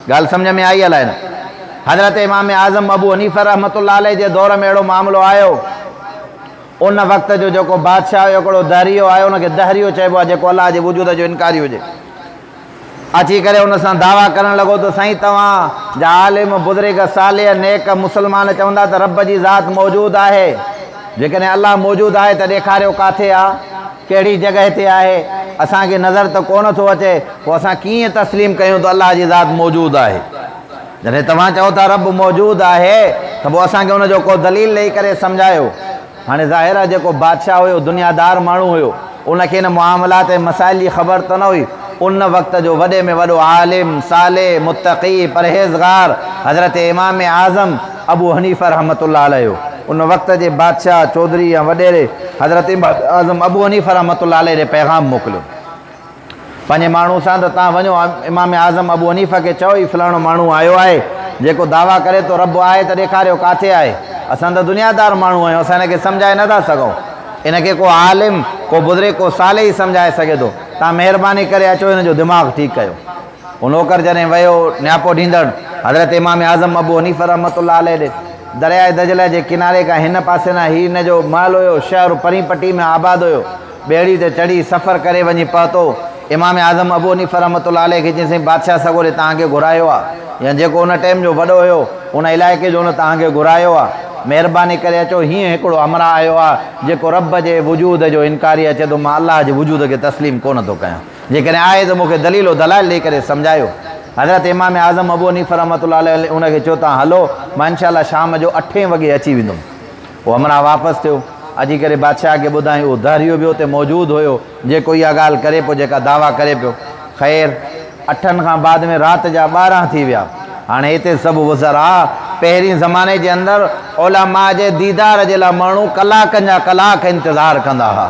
गाल समझ में आई अलाए न। हज़रत इमाम आज़म अबू हनीफ़ा रहमतुल्लाह अलैह जे दौर में अहिड़ो मामिलो आयो, उन वक़्त जो जेको बादशाह हुयो हिकिड़ो दहरियो आयो, उनखे दहरियो चइबो आहे जेको अलाह जे वजूद जो इनकारी हुजे। अची करे उन सां दावा करणु लॻो त साईं तव्हां जा आलिम बुज़ुर्ग सालिह नेक मुस्लमान चवंदा त रब जी ज़ात मौजूदु आहे, जेकॾहिं अलाह मौजूदु आहे त ॾेखारियो किथे आहे, कहिड़ी जॻह ते आहे, असांखे नज़र त कोन थो अचे, पोइ असां कीअं तस्लीम कयूं त अलाह जी ज़ात मौजूदु आहे। जॾहिं तव्हां चओ था रब मौजूदु आहे त पोइ असांखे उनजो को दलील ॾेई करे सम्झायो। हाणे ज़ाहिर आहे जेको बादशाह हुयो दुनियादार माण्हू हुयो, उनखे इन मामलात ऐं मसाइल जी ख़बर त न हुई। उन वक़्त जो वॾे में वॾो आलिम सालिह मुत्तक़ी परहेज़गार हज़रत इमाम आज़म अबू हनीफ़ा रहमतुल्लाह अलैह हो। उन वक़्त जे बादशाह चौधरी या वॾेरे हज़रत इमाम आज़म अबू हनीफ़ा रहमतुल्लाह अलैह ॾे पैगाम मोकिलियो पंहिंजे माण्हू सां त तव्हां वञो इमाम आज़म अबू हनीफ़ा खे चओ ई फलाणो माण्हू आयो आहे जेको दावा करे थो रब आहे त ॾेखारियो किथे आहे। असां त दुनियादार माण्हू आहियूं, असां हिनखे सम्झाए नथा सघूं। इनखे को आलिम को बुज़ुर्ग को साले ई सम्झाए सघे थो। तव्हां महिरबानी करे अचो हिनजो दिमाग़ ठीकु कयो। उहो नौकर जॾहिं वियो नियापो ॾींदड़ हज़रत इमाम आज़म अबू हनीफ़ा रहमतुल्लाह अलैह ॾे, दरियाए दजला जे किनारे खां हिन पासे ना ही हिन जो महल हुयो, शहर परी पटी में आबाद हुयो। ॿेड़ी ते चढ़ी सफ़र करे वञी पहुतो। इमाम आज़म अबू हनीफ़ा रहमतुल्लाह अलैह खे चईं बादशाह सॻोरे तव्हांखे घुरायो आहे, या जेको उन टाइम जो वॾो हुयो उन इलाइक़े जो उन तव्हांखे घुरायो आहे, महिरबानी करे अचो। हीअं हिकिड़ो हमरा आयो आहे जेको रब जे वजूद जो इनकारी अचे थो, मां अलाह जे वजूद खे तस्लीम कोन थो कयां, जेकॾहिं आहे त मूंखे दलीलो दलाल ॾेई करे सम्झायो। हज़रत इमाम आज़म अबू हनीफ़ा रहमतुल्लाह अलैह उनखे चयो तव्हां हलो, मां इंशाअल्लाह शाम जो 8 वॻे अची वेंदुमि। पोइ हमरा वापसि थियो, अची करे बादशाह खे ॿुधाई। उहो दहरियो बि हुते मौजूदु हुयो जेको इहा ॻाल्हि करे पियो, जेका दावा करे पियो। ख़ैर 8 खां बाद में राति जा 12 थी विया। हाणे हिते सभु वज़र आहे। पहिरीं ज़माने जे अंदरि उलमा जे दीदार जे लाइ माण्हू कलाकनि जा कलाक इंतज़ारु कंदा हुआ।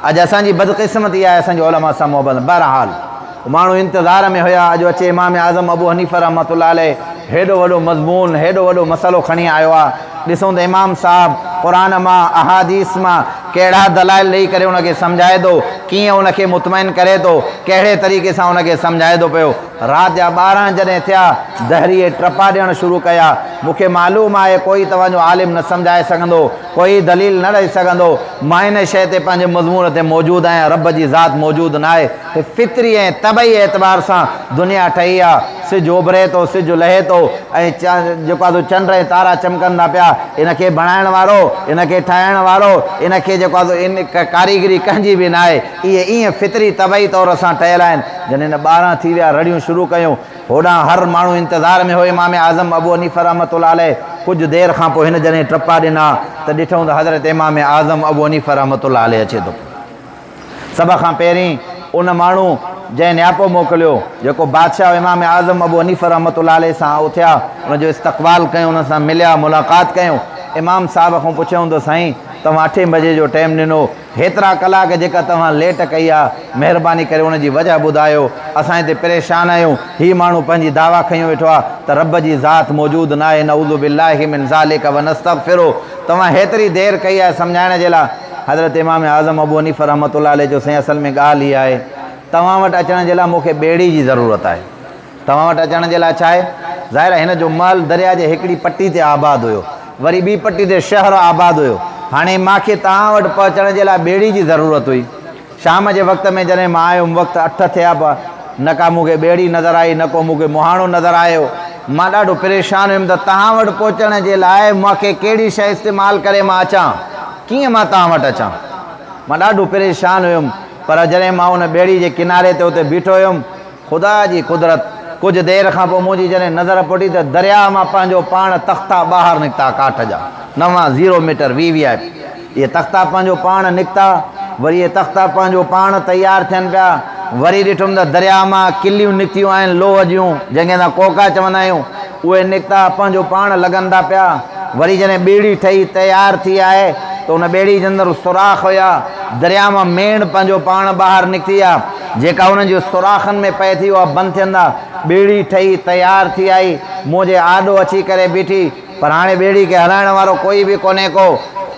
अॼु असांजी बदक़िस्मती आहे, असांजे उलमा सां मोहबत। बहरहाल माण्हू इंतज़ार में हुया, अॼु अचे इमाम आज़म अबू हनीफ़ा रहमतुल्लाह अलैह हेॾो वॾो मज़मून हेॾो वॾो मसइलो खणी आयो आहे। ॾिसूं त इमाम साहब क़ुरान मां अहादीस मां कहिड़ा दलाइल ॾेई करे उनखे सम्झाए थो, कीअं उनखे मुतमइन करे थो, कहिड़े तरीक़े सां उनखे सम्झाए थो पियो। राति जा 12 जॾहिं थिया, दहरीअ टपा ॾियणु शुरू कया। मूंखे मालूम आहे कोई तव्हांजो आलिम न सम्झाए सघंदो, कोई दलील न ॾेई सघंदो। मां हिन शइ ते पंहिंजे मज़मून ते मौजूदु आहियां, रब जी ज़ात मौजूदु न आहे। फितरी ऐं तबई एतबार सां दुनिया ठही आहे। सिज उभरे थो, सिज लहे थो, ऐं जेको आहे चंड ऐं तारा चमकनि था पिया। इनखे बणाइण वारो, इनखे ठाहिण वारो, इनखे जेको आहे इन कारीगरी कंहिंजी बि न आहे। इहे ईअं फितरी तबई तौर सां ठहियल आहिनि। जॾहिं 12 थी विया, रड़ियूं शुरू कयूं। होॾां हर माण्हू इंतज़ार में हो इमाम आज़म अबू हनीफ़ा रहमतुल्लाह अलैह। कुझु देरि खां पोइ हिन जॾहिं टपा ॾिना त ॾिठूं त हज़रत इमाम आज़म अबू हनीफ़ा रहमतुल्लाह अलैह अचे थो। सभ खां पहिरीं उन माण्हू जंहिं नियापो मोकिलियो, जेको बादशाह इमाम आज़म अबू हनीफ़ा रहमतुल्लाह अलैह सां उथिया, उनजो इस्तक़बाल कयूं, उन सां मिलिया, मुलाक़ात कयूं। इमाम साहब खां पुछऊं त साईं तव्हां 8 बजे जो टाइम ॾिनो, हेतिरा कलाक जेका तव्हां लेट कई आहे, महिरबानी करे उनजी वजह ॿुधायो। असां हिते परेशान आहियूं। हीउ माण्हू पंहिंजी दावा खयूं वेठो आहे त रब जी ज़ात मौजूदु न आहे। नऊज़ु बिल्लाहि मिन ज़ालिका व नस्तग़फिरु। तव्हां हेतिरी देरि कई आहे सम्झाइण जे लाइ। हज़रत इमाम आज़म अबू हनीफ़ा रहमतुल्लाह अलैह जो साईं असल में ॻाल्हि इहा आहे, तव्हां वटि अचण जे लाइ मूंखे ॿेड़ी जी ज़रूरत आहे। तव्हां वटि अचण जे लाइ छा आहे? ज़ाहिर आहे हिन जो महल दरिया जे हिकिड़ी पटी ते आबाद हुयो, वरी ॿी पटी ते शहर आबाद हुयो। हाणे मूंखे तव्हां वटि पहुचण जे लाइ ॿेड़ी जी ज़रूरत हुई। शाम जे वक़्त में जॾहिं मां आयुमि, वक़्तु 8 थिया पिया, न का मूंखे ॿेड़ी नज़र आई, न को मूंखे मुहाणो नज़र आयो। मां ॾाढो परेशान हुयुमि त तव्हां वटि पहुचण जे लाइ मूंखे कहिड़ी शइ इस्तेमालु करे मां अचां, कीअं मां तव्हां वटि अचां। मां ॾाढो परेशान हुयुमि। पर जॾहिं मां उन ॿेड़ी जे किनारे ते उते बीठो हुयुमि, ख़ुदा जी कुदरत, कुझु देरि खां पोइ मुंहिंजी जॾहिं नज़र पड़ी त दरिया मां पंहिंजो पाण तख़्ता ॿाहिरि निकिता, काठ जा 9 मीटर VVIP। इहे तख़्ता पंहिंजो पाण निकिता। वरी इहे तख़्ता पंहिंजो पाण तयारु थियनि पिया। वरी ॾिठुमि त दरिया मां किलियूं निकितियूं आहिनि, लोह जूं, जंहिंखे असां कोका चवंदा आहियूं, उहे निकिता पंहिंजो पाण लॻनि था पिया। वरी जॾहिं ॿेड़ी ठही तयारु थी आहे त उन ॿेड़ी जे अंदरि सुराख हुया। दरिया मां मेण पंहिंजो पाण ॿाहिरि निकिती आहे, जेका उन्हनि जे सुराखनि में पए थी उहा बंदि थियंदा। ॿेड़ी ठही तयारु थी आई, मुंहिंजे आॾो अची करे बीठी। पर हाणे ॿेड़ी खे हलाइण वारो कोई बि कोन्हे को।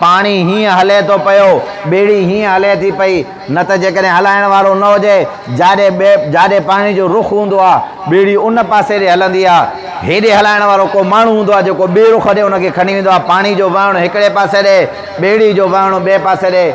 पानी हीअं हले थो पियो, ॿेड़ी हीअं हले थी पई, न त जेकॾहिं हलाइण वारो न हुजे, जाॾे पाणी जो रुख हूंदो आहे ॿेड़ी उन पासे ॾे हलंदी आहे। हेॾे हलाइण वारो को माण्हू हूंदो आहे जेको ॿिए रुख ॾे उनखे खणी वेंदो आहे। पाणी जो वहणु हिकिड़े पासे ॾे, ॿेड़ी जो वहणु ॿिए पासे ॾे।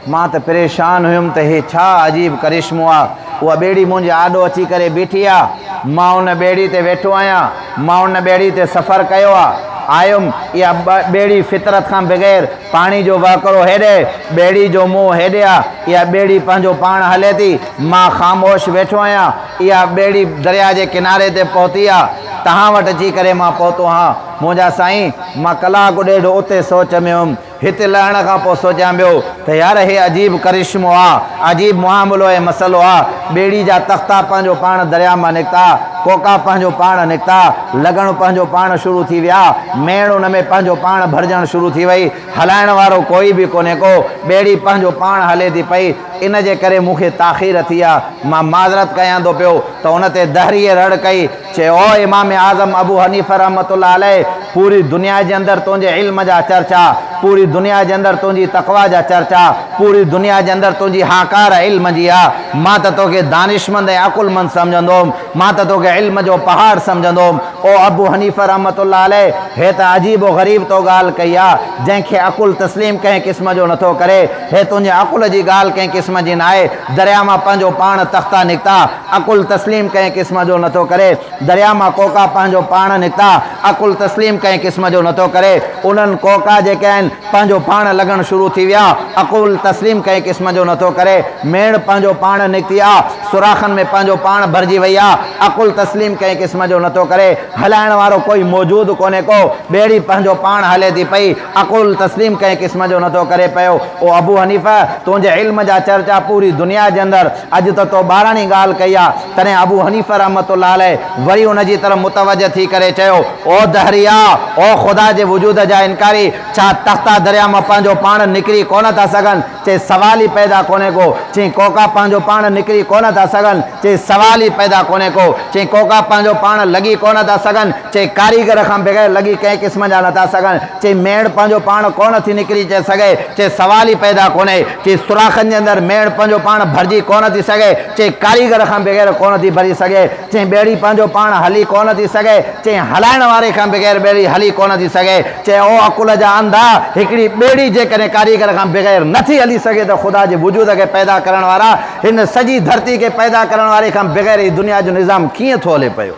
मां त परेशान हुयुमि त हे छा अजीब करिश्मो आहे। उहा ॿेड़ी मुंहिंजे आॾो अची करे बीठी आहे, मां उन ॿेड़ी ते वेठो आहियां, मां उन ॿेड़ी ते सफ़रु कयो आहे, आयुमि। इहा ॿेड़ी फितरत खां बग़ैर पाणी जो वहकिरो हेॾे, ॿेड़ी जो मुंहुं हेॾे आहे, इहा ॿेड़ी पंहिंजो पाण हले थी, मां ख़ामोश वेठो आहियां। इहा ॿेड़ी दरिया जे किनारे ते पहुती आहे, तव्हां वटि अची करे मां पहुतो आहियां। मुंहिंजा साईं, मां कलाकु ॾेढ उते सोच में हुउमि। हिते लहण खां पोइ सोचां पियो त यार हे अजीब करिश्मो आहे, अजीब मुआमलो ऐं मसइलो आहे। ॿेड़ी जा तख़्ता पंहिंजो पाण दरिया मां निकिता, कोका पंहिंजो पाण निकिता, लॻणु पंहिंजो पाण शुरू थी विया, मेण उन में पंहिंजो पाण भरिजणु शुरू थी वई। हलाइण वारो कोई बि कोन्हे को, ॿेड़ी पंहिंजो पाण हले थी पई। इन जे करे मूंखे ताख़ीर थी आहे। मां माज़रत कयां थो पियो त उन ते दहरीअ रड़ कई, चयो ओ इमाम आज़म अबू हनीफ़ा रहमतुल्लाह अलैह, पूरी दुनिया जे अंदरि तुंहिंजे इल्म जा चर्चा, पूरी दुनिया जे अंदरि तुंहिंजी तक़वा जा चर्चा, पूरी दुनिया जे अंदरि तुंहिंजी हाकार इल्म जी आहे। मां त तोखे दानिशमंद ऐं अकुलमंद सम्झंदो हुउमि, मां त तोखे इल्म जो पहाड़ सम्झंदो हुउमि। ओ अबू हनीफ़ा रहमतुल्लाह अलैह, हे त अजीब व ग़रीब तो ॻाल्हि कई आहे, जंहिंखे अकुल तस्लीम कंहिं क़िस्म जो नथो करे। हे तुंहिंजे अकुल जी ॻाल्हि कंहिं क़िस्म जी न आहे। दरिया मां पंहिंजो पाण तख़्ता निकिता, अकुल तस्लीम कंहिं क़िस्म जो नथो करे। दरिया मां कोका पंहिंजो पाण निकिता, अकुल तस्लीम कंहिं क़िस्म जो नथो करे। उन्हनि कोका जेके आहिनि पंहिंजो पाण लॻणु शुरू थी विया, अकुल तस्लीम कंहिं क़िस्म जो नथो करे। मेण पंहिंजो पाण निकिती आहे, सुराखनि में पंहिंजो पाण भरिजी वई आहे, अकुल तस्लीम कंहिं क़िस्म जो नथो करे। हलाइण वारो कोई मौजूदु कोन्हे को, ॿेड़ी पंहिंजो पाण हले थी पई, अकुल तस्लीम कंहिं क़िस्म जो नथो करे पियो। ओ अबू हनीफ़ा, तुंहिंजे इल्म जा चर्चा पूरी दुनिया जे अंदरि, अॼु त तो ॿारहं ॻाल्हि कई आहे। तॾहिं अबू हनीफ़ा रहमतुल्लाह अलैह वरी उनजी तरफ़ मुतवजह थी करे चयो, ओ दहरिया, ओ ख़ुदा जे वजूद जा इनकारी, छा तख़्ता दरिया मां पंहिंजो पाण निकिरी कोन था सघनि? चई सवाल ई पैदा कोन्हे को। चई कोका पंहिंजो पाण निकिरी कोन था सघनि? चई सवाल ई पैदा कोन्हे को। चई कोका पंहिंजो पाण लॻी कोन था सघनि? चई कारीगर खां बग़ैर लॻी कंहिं क़िस्म जा नथा सघनि? चई मेण पंहिंजो पाण कोन थी निकिरी सघे? चई सवाल ई पैदा कोन्हे। चई सुराखनि जे अंदरि मेण पंहिंजो पाण भरिजी कोन थी सघे? चई कारीगर खां बग़ैर कोन थी भरी सघे? चई ॿेड़ी पंहिंजो पाण हली कोन थी सघे? चई हलाइण वारे खां बग़ैर ॿेड़ी हली कोन थी सघे? चई ओ अकुल जा अंधा, हिकिड़ी ॿेड़ी जेकॾहिं कारीगर खां बग़ैर नथी हली सघे त ख़ुदा जे वजूद खे पैदा करण वारा, हिन सॼी धरती खे पैदा करण वारे खां बग़ैर ही दुनिया जो निज़ाम कीअं थो हले पियो?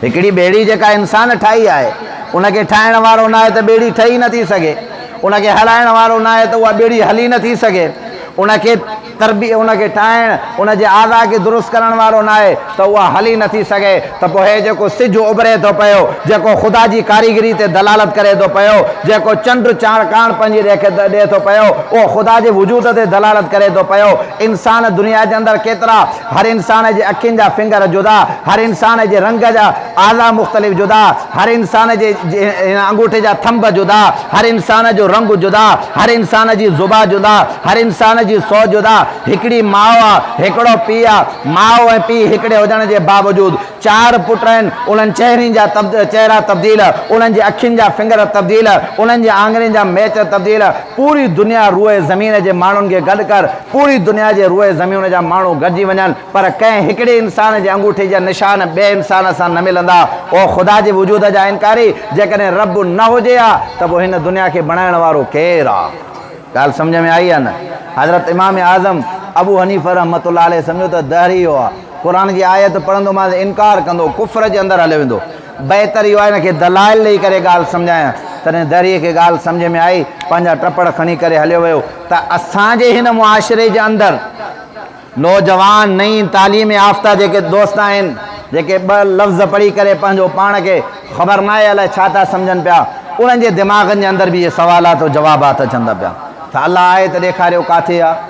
हिकिड़ी ॿेड़ी जेका इंसान ठाही आहे, उनखे ठाहिण वारो न आहे त ॿेड़ी ठही नथी सघे, उनखे हलाइण वारो न आहे त उहा ॿेड़ी हली नथी सघे, उनखे उनखे ठाहिण, उनजे आज़ा खे दुरुस्त करण वारो न आहे त उहा हली नथी सघे। त पोइ हे जेको सिजु उभरे थो पियो, जेको ख़ुदा जी कारीगरी ते दलालत करे थो पियो, जेको चंड काण पंहिंजी ॾे थो पियो, उहो ख़ुदा जे वजूद ते दलालत करे थो पियो। इंसान दुनिया जे अंदरि केतिरा, हर इंसान जे अखियुनि जा फिंगर जुदा, हर इंसान जे रंग जा आज़ा मुख़्तलिफ़ जुदा, हर इंसान जे अंगूठे जा थंब जुदा, हर इंसान जो रंग जुदा, हर इंसान जी ज़ुबा जुदा, हर इंसान जी सौ जुदा। हिकिड़ी माउ आहे, हिकिड़ो पीउ आहे, माउ ऐं पीउ हिकिड़े हुजण जे बावजूदि चार पुट आहिनि, उन्हनि चहिरनि जा चहिरा तब्दील, उन्हनि जे अखियुनि जा फिंगर तब्दील, उन्हनि जे आङुरियुनि जा मैच तब्दील। पूरी दुनिया रूए ज़मीन जे माण्हुनि खे गॾु कर, पूरी दुनिया जे रूए ज़मीन जा माण्हू गॾिजी वञनि, पर कंहिं हिकिड़े इंसान जे अंगूठे जा निशान ॿिए इंसान सां न मिलंदा। ओ ख़ुदा जे वजूद जा इनकारी, जेकॾहिं रब न हुजे हा त पोइ हिन दुनिया खे बणाइण वारो केरु आहे? ॻाल्हि सम्झ में आई आहे न? हज़रत इमाम आज़म अबू हनीफ़ा रहमतुल्लाह अलैह सम्झो त दहरियो आहे, क़ुर जी आयत पढ़ंदो मां इनकार कंदो, कुफ़र जे अंदरि हली वेंदो। बहितर इहो आहे हिनखे दलाइल ॾेई करे ॻाल्हि सम्झायां। तॾहिं दहरीअ खे ॻाल्हि सम्झ में आई, पंहिंजा टपड़ खणी करे हलियो वियो त असांजे हिन मुआशिरे जे अंदरि नौजवान नई तालीम याफ़्ता जेके दोस्त आहिनि, जेके ॿ लफ़्ज़ पढ़ी करे पंहिंजो पाण खे ख़बर न आहे अलाए छा था सम्झनि पिया, उन्हनि जे दिमाग़नि जे अंदरि बि इहे सवालात जवाबात अचंदा पिया त अलाह आहे त ॾेखारियो किथे आहे।